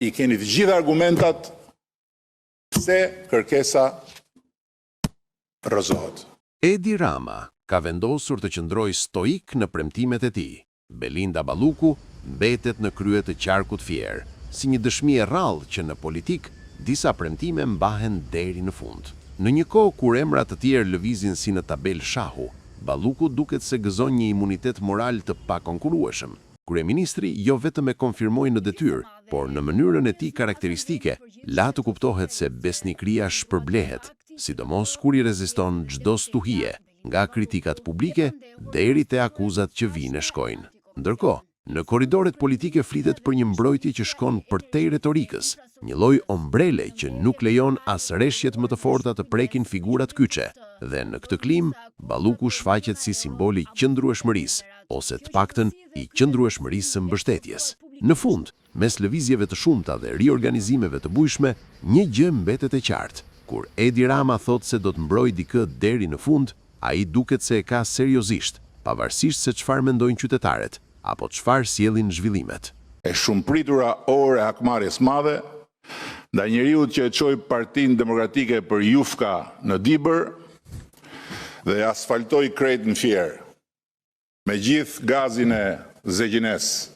I keni të gjitha argumentat pse kërkesa rrëzohet. Edi Rama ka vendosur të qëndrojë stoik në premtimet e tij. Belinda Balluku mbetet në krye të qarkut fier, si një dëshmi e rrallë që në politik disa premtime mbahen deri në fund. Në një kohë kur emra të tjerë lëvizin si në tabel shahu, Balluku duket se gëzon një imunitet moral të pakonkurrueshëm. Kryeministri jo vetëm e konfirmoi në detyrë, por në mënyrën e tij karakteristike, la të kuptohet se besnikëria shpërblehet, sidomos kur i reziston çdo stuhie, nga kritikat publike deri te akuzat që vijnë e shkojnë. Ndërkohë, në korridoret politike flitet për një mbrojtje që shkon përtej retorikës, një lloj ombrele që nuk lejon as rreshjet më të forta të prekin figurat kyçe, dhe në këtë klim, Balluku shfaqet si simboli i qëndrueshmërisë, ose të paktën i qëndrueshmërisë së mbështetjes. Në fund, mes lëvizjeve të shumta dhe riorganizimeve të bujshme, një gjë mbetet e qartë. Kur Edi Rama thot se do të mbrojë dikë deri në fund, ai duket se e ka seriozisht, pavarësisht se çfarë mendojnë qytetarët apo çfarë sjellin zhvillimet. E shumë pritura orë e hakmarrjes madhe ndaj njeriu që e çoi Partinë Demokratike për jufka në Dibër dhe asfaltoi krejt në Fier, me gjithë gazin e Zegjines.